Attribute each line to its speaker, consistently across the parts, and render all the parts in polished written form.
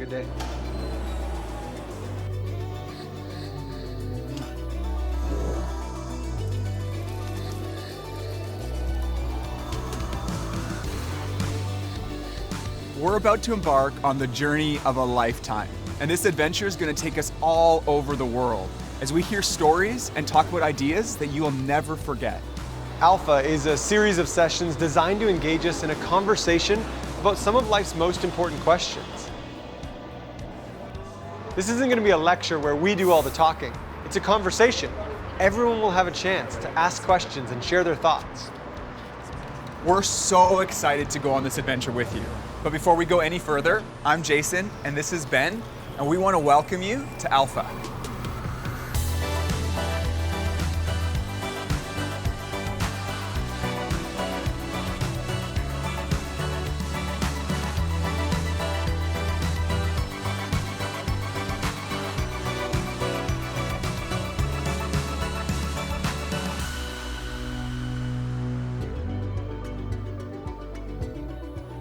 Speaker 1: good day.
Speaker 2: We're about to embark on the journey of a lifetime, and this adventure is going to take us all over the world as we hear stories and talk about ideas that you will never forget.
Speaker 1: Alpha is a series of sessions designed to engage us in a conversation about some of life's most important questions. This isn't going to be a lecture where we do all the talking. It's a conversation. Everyone will have a chance to ask questions and share their thoughts.
Speaker 2: We're so excited to go on this adventure with you. But before we go any further, I'm Jason, and this is Ben, and we want to welcome you to Alpha.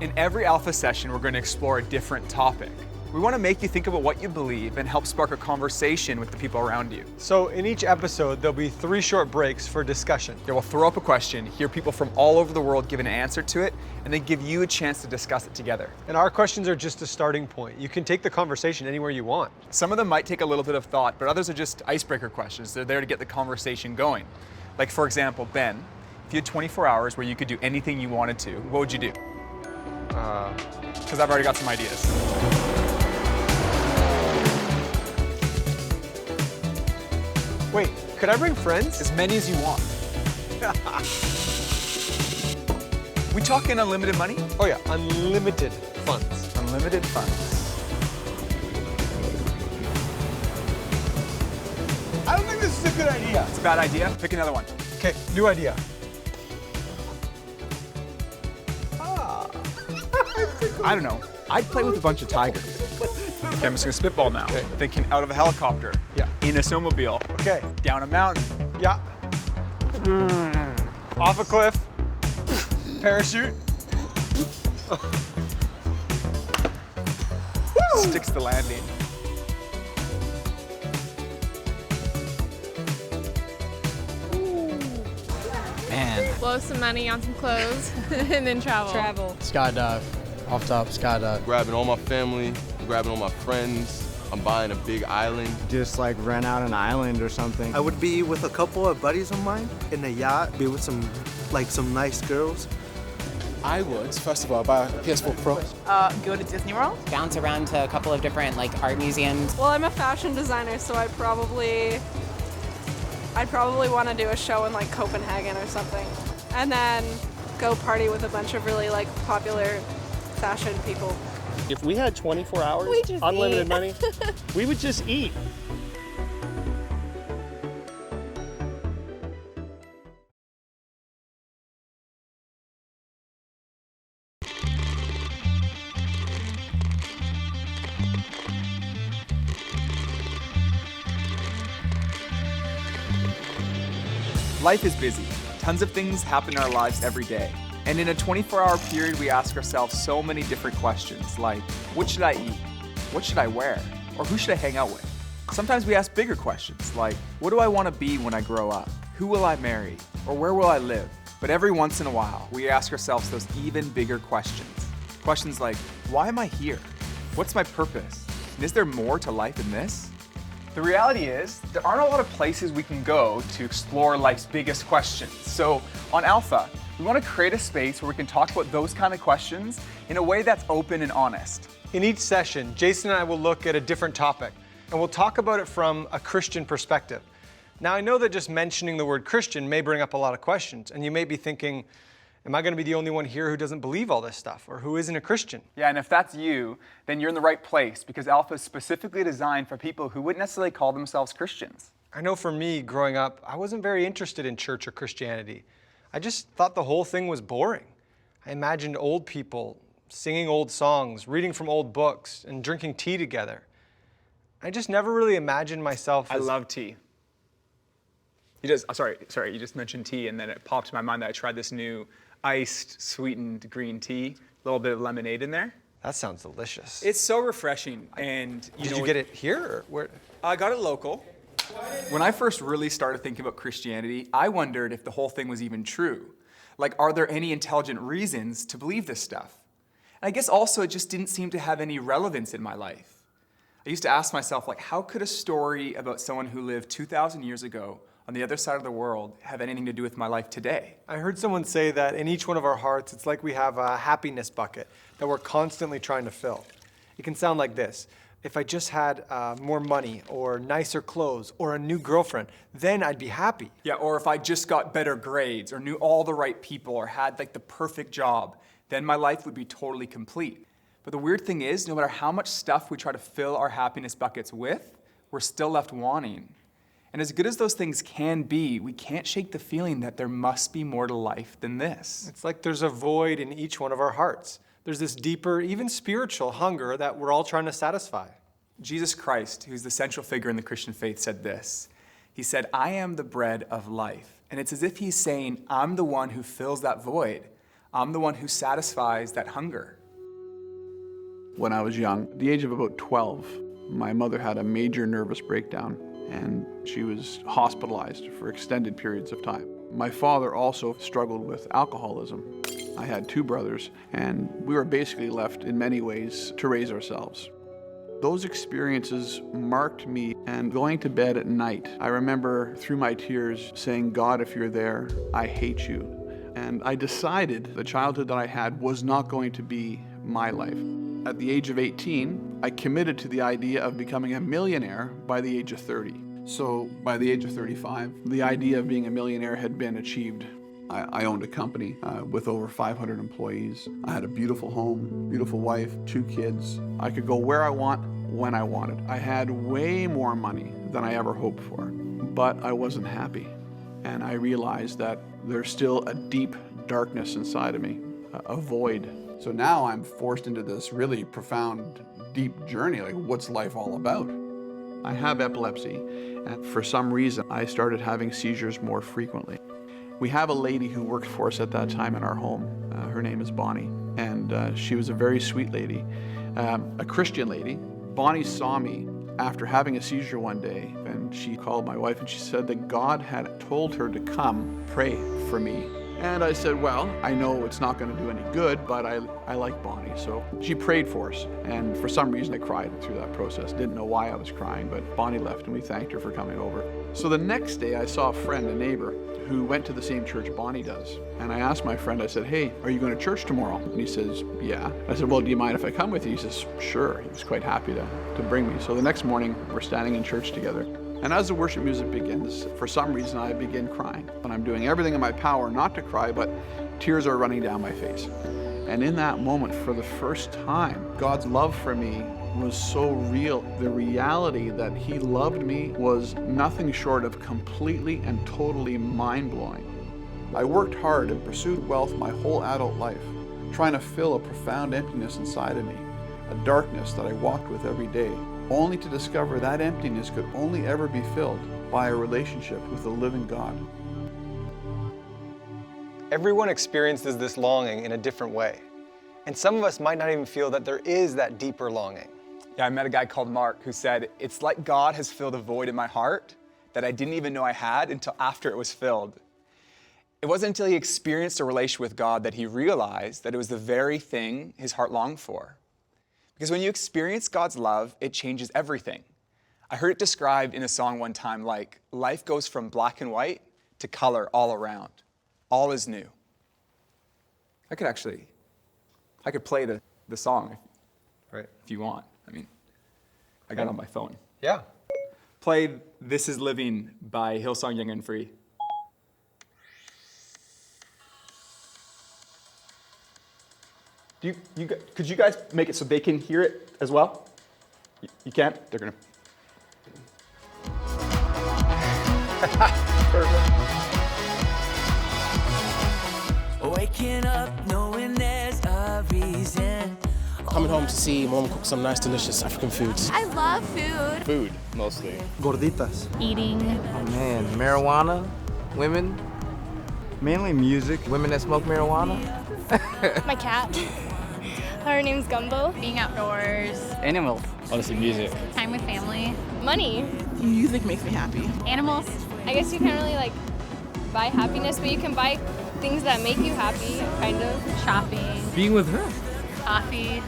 Speaker 2: In every Alpha session, we're going to explore a different topic. We want to make you think about what you believe and help spark a conversation with the people around you.
Speaker 1: So in each episode, there'll be 3 short breaks for discussion.
Speaker 2: Yeah, we'll throw up a question, hear people from all over the world give an answer to it, and then give you a chance to discuss it together.
Speaker 1: And our questions are just a starting point. You can take the conversation anywhere you want.
Speaker 2: Some of them might take a little bit of thought, but others are just icebreaker questions. They're there to get the conversation going. Like, for example, Ben, if you had 24 hours where you could do anything you wanted to, what would you do? Because I've already got some ideas.
Speaker 1: Wait, could I bring friends?
Speaker 2: As many as you want. We talking unlimited money?
Speaker 1: Oh yeah, unlimited funds.
Speaker 2: Unlimited funds.
Speaker 3: I don't think this is a good idea.
Speaker 2: It's a bad idea. Pick another one.
Speaker 1: Okay, new idea.
Speaker 2: I don't know. I'd play with a bunch of tigers. Okay, I'm just gonna spitball now.
Speaker 1: Okay.
Speaker 2: Thinking out of a helicopter.
Speaker 1: Yeah.
Speaker 2: In a snowmobile.
Speaker 1: Okay,
Speaker 2: Down a mountain.
Speaker 1: yeah. Off a cliff. Parachute.
Speaker 2: Sticks the landing.
Speaker 4: Man.
Speaker 5: Blow some money on some clothes and then travel.
Speaker 4: Skydive. Off top, skydive.
Speaker 6: Grabbing all my family, grabbing all my friends. I'm buying a big island.
Speaker 7: Just like rent out an island or something.
Speaker 8: I would be with a couple of buddies of mine in a yacht, be with some nice girls.
Speaker 3: I would, first of all, buy a PS4 Pro.
Speaker 9: Go to Disney World.
Speaker 10: Bounce around to a couple of different art museums.
Speaker 5: Well, I'm a fashion designer, so I'd probably want to do a show in Copenhagen or something. And then go party with a bunch of really popular fashion people.
Speaker 11: If we had 24 hours,
Speaker 5: We just
Speaker 11: unlimited
Speaker 5: eat.
Speaker 11: money, we would just eat.
Speaker 2: Life is busy. Tons of things happen in our lives every day. And in a 24-hour period, we ask ourselves so many different questions like, what should I eat? What should I wear? Or who should I hang out with? Sometimes we ask bigger questions like, what do I want to be when I grow up? Who will I marry? Or where will I live? But every once in a while, we ask ourselves those even bigger questions. Questions like, why am I here? What's my purpose? And is there more to life than this? The reality is, there aren't a lot of places we can go to explore life's biggest questions. So on Alpha, we want to create a space where we can talk about those kind of questions in a way that's open and honest.
Speaker 1: In each session, Jason and I will look at a different topic, and we'll talk about it from a Christian perspective. Now, I know that just mentioning the word Christian may bring up a lot of questions, and you may be thinking, am I going to be the only one here who doesn't believe all this stuff, or who isn't a Christian?
Speaker 2: Yeah, and if that's you, then you're in the right place because Alpha is specifically designed for people who wouldn't necessarily call themselves Christians.
Speaker 1: I know for me, growing up, I wasn't very interested in church or Christianity. I just thought the whole thing was boring. I imagined old people singing old songs, reading from old books, and drinking tea together. I just never really imagined myself
Speaker 2: I
Speaker 1: as...
Speaker 2: love tea. You just mentioned tea, and then it popped in my mind that I tried this new iced, sweetened green tea, a little bit of lemonade in there.
Speaker 1: That sounds delicious.
Speaker 2: It's so refreshing, and
Speaker 1: Did you get it here? Or where?
Speaker 2: I got it local. When I first really started thinking about Christianity, I wondered if the whole thing was even true. Like, are there any intelligent reasons to believe this stuff? And I guess also it just didn't seem to have any relevance in my life. I used to ask myself, like, how could a story about someone who lived 2,000 years ago on the other side of the world have anything to do with my life today?
Speaker 1: I heard someone say that in each one of our hearts, it's like we have a happiness bucket that we're constantly trying to fill. It can sound like this. If I just had more money or nicer clothes or a new girlfriend, then I'd be happy.
Speaker 2: Yeah, or if I just got better grades or knew all the right people or had like the perfect job, then my life would be totally complete. But the weird thing is, no matter how much stuff we try to fill our happiness buckets with, we're still left wanting. And as good as those things can be, we can't shake the feeling that there must be more to life than this.
Speaker 1: It's like there's a void in each one of our hearts. There's this deeper, even spiritual hunger that we're all trying to satisfy.
Speaker 2: Jesus Christ, who's the central figure in the Christian faith, said this. He said, "I am the bread of life." And it's as if he's saying, I'm the one who fills that void. I'm the one who satisfies that hunger.
Speaker 9: When I was young, at the age of about 12, my mother had a major nervous breakdown, and she was hospitalized for extended periods of time. My father also struggled with alcoholism. I had 2 brothers, and we were basically left in many ways to raise ourselves. Those experiences marked me, and going to bed at night, I remember through my tears saying, "God, if you're there, I hate you." And I decided the childhood that I had was not going to be my life. At the age of 18, I committed to the idea of becoming a millionaire by the age of 30. So by the age of 35, the idea of being a millionaire had been achieved. I owned a company with over 500 employees. I had a beautiful home, beautiful wife, 2 kids. I could go where I want, when I wanted. I had way more money than I ever hoped for, but I wasn't happy. And I realized that there's still a deep darkness inside of me, a void. So now I'm forced into this really profound, deep journey, like what's life all about? I have epilepsy, and for some reason, I started having seizures more frequently. We have a lady who worked for us at that time in our home. Her name is Bonnie, and she was a very sweet lady, a Christian lady. Bonnie saw me after having a seizure one day, and she called my wife and she said that God had told her to come pray for me. And I said, well, I know it's not going to do any good, but I like Bonnie. So she prayed for us, and for some reason I cried through that process. Didn't know why I was crying, but Bonnie left and we thanked her for coming over. So the next day I saw a friend, a neighbor, who went to the same church Bonnie does. And I asked my friend, I said, "Hey, are you going to church tomorrow?" And he says, "Yeah." I said, "Well, do you mind if I come with you?" He says, "Sure." He was quite happy to bring me. So the next morning we're standing in church together. And as the worship music begins, for some reason I begin crying. And I'm doing everything in my power not to cry, but tears are running down my face. And in that moment, for the first time, God's love for me was so real. The reality that He loved me was nothing short of completely and totally mind-blowing. I worked hard and pursued wealth my whole adult life, trying to fill a profound emptiness inside of me, a darkness that I walked with every day, only to discover that emptiness could only ever be filled by a relationship with the living God.
Speaker 1: Everyone experiences this longing in a different way. And some of us might not even feel that there is that deeper longing.
Speaker 2: Yeah, I met a guy called Mark who said, "It's like God has filled a void in my heart that I didn't even know I had until after it was filled." It wasn't until he experienced a relationship with God that he realized that it was the very thing his heart longed for. Because when you experience God's love, it changes everything. I heard it described in a song one time like, life goes from black and white to color all around. All is new. I could play the song
Speaker 1: Right.
Speaker 2: if you want. I got it on my phone.
Speaker 1: Yeah.
Speaker 2: Play This Is Living by Hillsong Young and Free. Could you guys make it so they can hear it as well? You can? They're gonna. Perfect.
Speaker 12: Waking up knowing there's a reason.
Speaker 3: Coming home to see Mom cook some nice, delicious African foods.
Speaker 13: I love food.
Speaker 11: Food, mostly.
Speaker 8: Gorditas.
Speaker 13: Eating.
Speaker 14: Oh man, marijuana, women.
Speaker 7: Mainly music.
Speaker 14: Women that smoke marijuana.
Speaker 13: My cat. Her name's Gumbo.
Speaker 15: Being outdoors.
Speaker 4: Animals. Honestly, music.
Speaker 15: Time with family.
Speaker 13: Money.
Speaker 16: Music makes me happy.
Speaker 15: Animals.
Speaker 13: I guess you can't really like buy happiness, but you can buy things that make you happy, kind of.
Speaker 15: Shopping.
Speaker 4: Being with her.
Speaker 15: Coffee.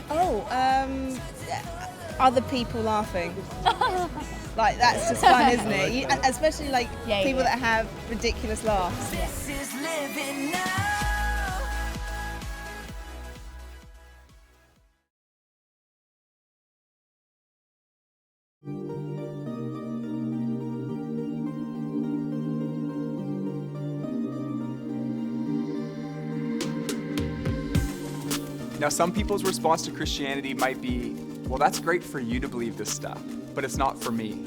Speaker 16: Other people laughing. Like, that's just fun, isn't it? Especially like people that have ridiculous laughs.
Speaker 12: This is living now.
Speaker 2: Now, some people's response to Christianity might be, well, that's great for you to believe this stuff, but it's not for me.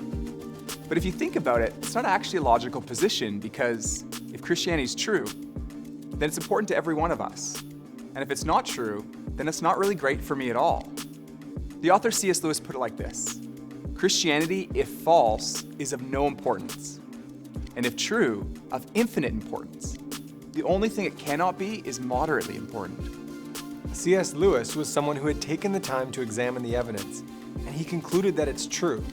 Speaker 2: But if you think about it, it's not actually a logical position, because if Christianity is true, then it's important to every one of us. And if it's not true, then it's not really great for me at all. The author C.S. Lewis put it like this: Christianity, if false, is of no importance, and if true, of infinite importance. The only thing it cannot be is moderately important.
Speaker 1: C.S. Lewis was someone who had taken the time to examine the evidence, and he concluded that it's true.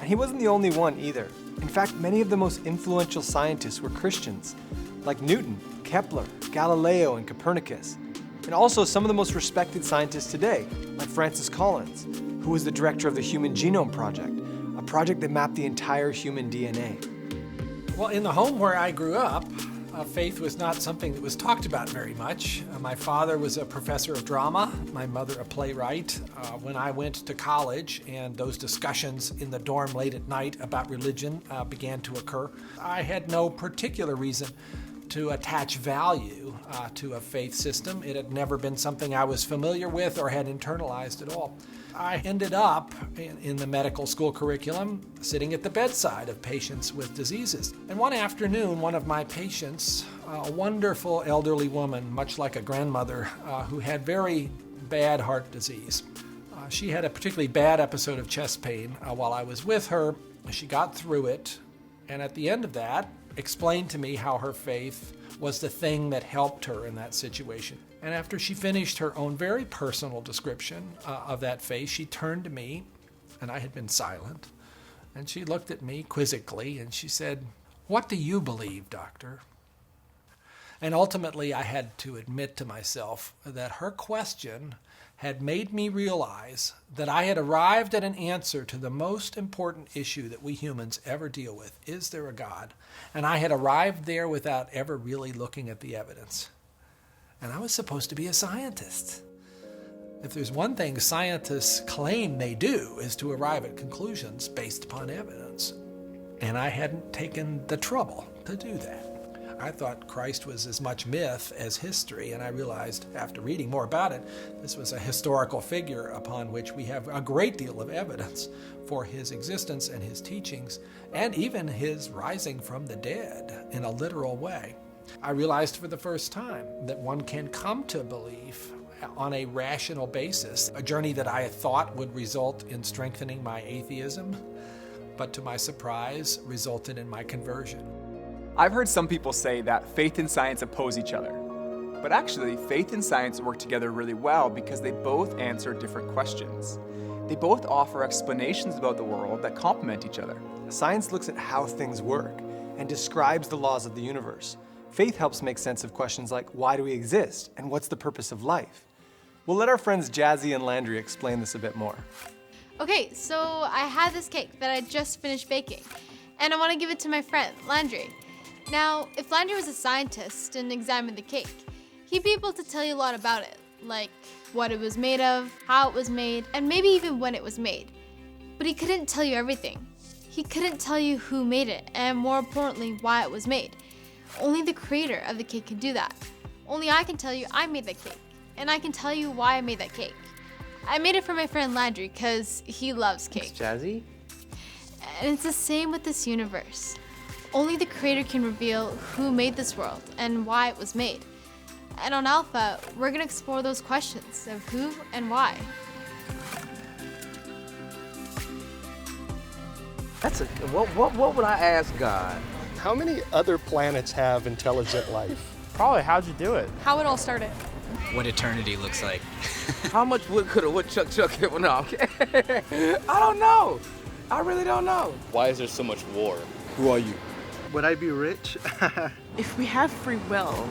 Speaker 1: And he wasn't the only one either. In fact, many of the most influential scientists were Christians, like Newton, Kepler, Galileo, and Copernicus. And also some of the most respected scientists today, like Francis Collins, who was the director of the Human Genome Project, a project that mapped the entire human DNA.
Speaker 17: Well, in the home where I grew up, faith was not something that was talked about very much. My father was a professor of drama, my mother a playwright. When I went to college and those discussions in the dorm late at night about religion began to occur, I had no particular reason to attach value to a faith system. It had never been something I was familiar with or had internalized at all. I ended up in the medical school curriculum sitting at the bedside of patients with diseases. And one afternoon, one of my patients, a wonderful elderly woman, much like a grandmother, who had very bad heart disease. She had a particularly bad episode of chest pain while I was with her. She got through it, and at the end of that, explained to me how her faith was the thing that helped her in that situation. And after she finished her own very personal description of that faith, she turned to me, and I had been silent, and she looked at me quizzically, and she said, "What do you believe, doctor?" And ultimately, I had to admit to myself that her question had made me realize that I had arrived at an answer to the most important issue that we humans ever deal with. Is there a God? And I had arrived there without ever really looking at the evidence. And I was supposed to be a scientist. If there's one thing scientists claim they do is to arrive at conclusions based upon evidence. And I hadn't taken the trouble to do that. I thought Christ was as much myth as history, and I realized after reading more about it, this was a historical figure upon which we have a great deal of evidence for his existence and his teachings, and even his rising from the dead in a literal way. I realized for the first time that one can come to belief on a rational basis, a journey that I thought would result in strengthening my atheism, but to my surprise, resulted in my conversion.
Speaker 2: I've heard some people say that faith and science oppose each other. But actually, faith and science work together really well because they both answer different questions. They both offer explanations about the world that complement each other.
Speaker 1: Science looks at how things work and describes the laws of the universe. Faith helps make sense of questions like, why do we exist and what's the purpose of life? We'll let our friends Jazzy and Landry explain this a bit more.
Speaker 18: Okay, so I had this cake that I just finished baking, and I want to give it to my friend, Landry. Now, if Landry was a scientist and examined the cake, he'd be able to tell you a lot about it, like what it was made of, how it was made, and maybe even when it was made. But he couldn't tell you everything. He couldn't tell you who made it, and more importantly, why it was made. Only the creator of the cake can do that. Only I can tell you I made that cake, and I can tell you why I made that cake. I made it for my friend Landry because he loves cake.
Speaker 14: Thanks, Jazzy.
Speaker 18: And it's the same with this universe. Only the creator can reveal who made this world and why it was made. And on Alpha, we're gonna explore those questions of who and why.
Speaker 14: What would I ask God?
Speaker 11: How many other planets have intelligent life?
Speaker 4: Probably, how'd you do it?
Speaker 5: How it all started.
Speaker 19: what eternity looks like.
Speaker 14: How much wood could a woodchuck chuck hit? No, okay. I don't know. I really don't know.
Speaker 4: Why is there so much war?
Speaker 8: Who are you? Would I be rich?
Speaker 20: If we have free will,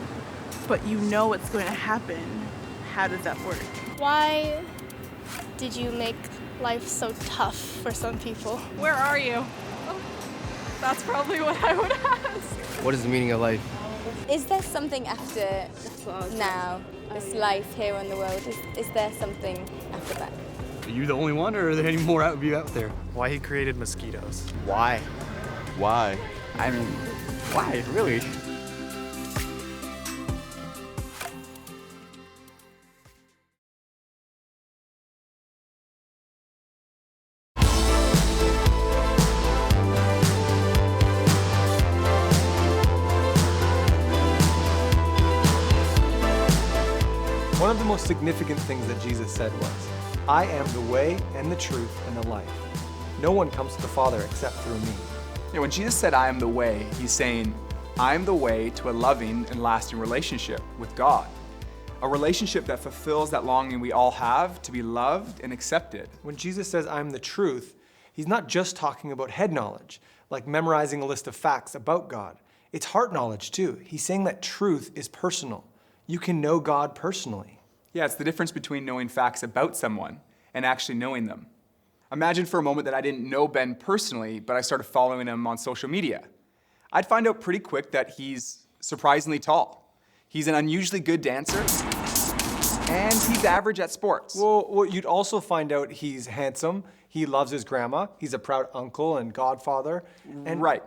Speaker 20: but you know what's going to happen, how does that work?
Speaker 13: Why did you make life so tough for some people?
Speaker 5: Where are you? That's probably what I would ask.
Speaker 7: What is the meaning of life?
Speaker 13: Is there something after now, this life here in the world? Is there something after that?
Speaker 7: Are you the only one, or are there any more of you out there?
Speaker 1: Why he created mosquitoes.
Speaker 7: Why?
Speaker 6: Why?
Speaker 7: I mean, why, really?
Speaker 1: One of the most significant things that Jesus said was, I am the way and the truth and the life. No one comes to the Father except through me.
Speaker 2: Yeah, when Jesus said, I am the way, he's saying, I am the way to a loving and lasting relationship with God. A relationship that fulfills that longing we all have to be loved and accepted.
Speaker 1: When Jesus says, I am the truth, he's not just talking about head knowledge, like memorizing a list of facts about God. It's heart knowledge too. He's saying that truth is personal. You can know God personally.
Speaker 2: Yeah, it's the difference between knowing facts about someone and actually knowing them. Imagine for a moment that I didn't know Ben personally, but I started following him on social media. I'd find out pretty quick that he's surprisingly tall. He's an unusually good dancer, and he's average at sports.
Speaker 1: Well, you'd also find out he's handsome, he loves his grandma, he's a proud uncle and godfather. And
Speaker 2: right.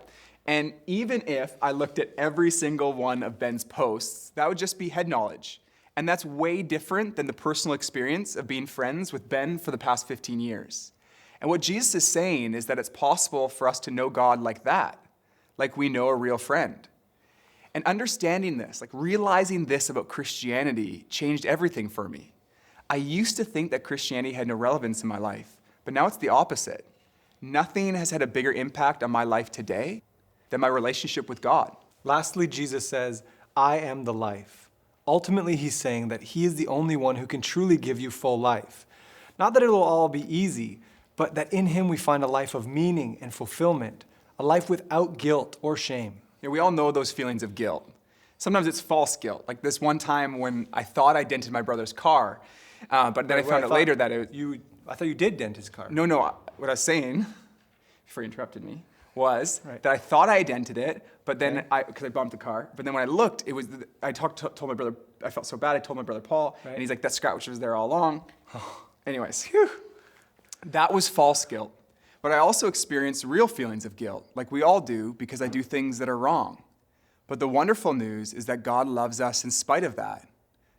Speaker 2: And even if I looked at every single one of Ben's posts, that would just be head knowledge. And that's way different than the personal experience of being friends with Ben for the past 15 years. And what Jesus is saying is that it's possible for us to know God like that, like we know a real friend. And understanding this, like realizing this about Christianity, changed everything for me. I used to think that Christianity had no relevance in my life, but now it's the opposite. Nothing has had a bigger impact on my life today than my relationship with God.
Speaker 1: Lastly, Jesus says, I am the life. Ultimately, he's saying that he is the only one who can truly give you full life. Not that it'll all be easy, but that in him we find a life of meaning and fulfillment, a life without guilt or shame.
Speaker 2: Yeah, we all know those feelings of guilt. Sometimes it's false guilt, like this one time when I thought I dented my brother's car, but then I found out later that
Speaker 1: I thought you did dent his car.
Speaker 2: No, what I was saying, before you interrupted me, was that I thought I dented it, but then because I bumped the car, but then when I looked, it was, told my brother, I felt so bad, I told my brother Paul, and he's like, that scratch was there all along. Anyways, that was false guilt. But I also experienced real feelings of guilt, like we all do, because I do things that are wrong. But the wonderful news is that God loves us in spite of that.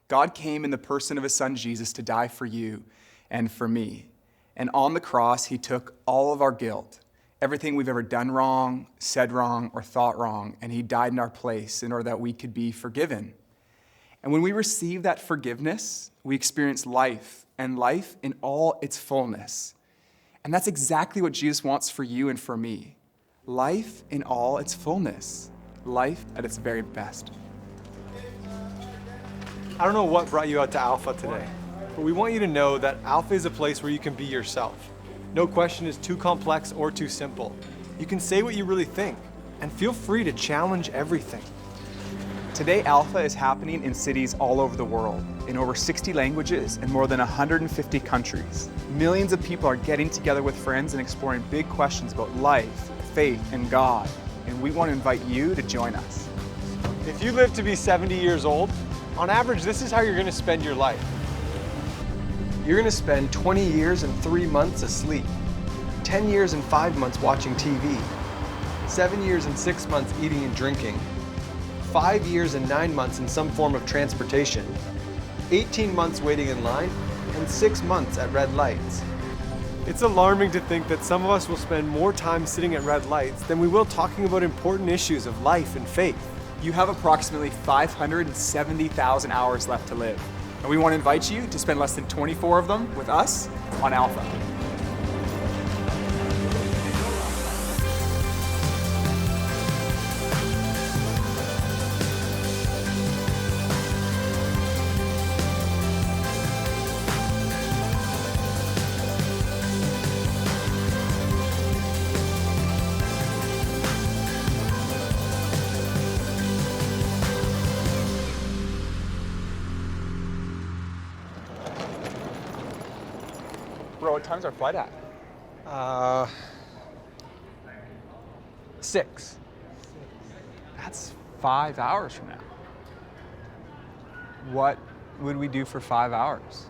Speaker 2: God came in the person of his son Jesus to die for you and for me. And on the cross, he took all of our guilt, everything we've ever done wrong, said wrong, or thought wrong, and he died in our place in order that we could be forgiven. And when we receive that forgiveness, we experience life, and life in all its fullness. And that's exactly what Jesus wants for you and for me. Life in all its fullness. Life at its very best.
Speaker 1: I don't know what brought you out to Alpha today, but we want you to know that Alpha is a place where you can be yourself. No question is too complex or too simple. You can say what you really think, and feel free to challenge everything.
Speaker 2: Today, Alpha is happening in cities all over the world, in over 60 languages and more than 150 countries. Millions of people are getting together with friends and exploring big questions about life, faith, and God. And we want to invite you to join us.
Speaker 1: If you live to be 70 years old, on average, this is how you're going to spend your life. You're going to spend 20 years and 3 months asleep, 10 years and 5 months watching TV, 7 years and 6 months eating and drinking, 5 years and 9 months in some form of transportation, 18 months waiting in line, and 6 months at red lights. It's alarming to think that some of us will spend more time sitting at red lights than we will talking about important issues of life and faith.
Speaker 2: You have approximately 570,000 hours left to live. And we want to invite you to spend less than 24 of them with us on Alpha. Bro, what time's our flight at?
Speaker 1: 6.
Speaker 2: That's 5 hours from now. What would we do for 5 hours?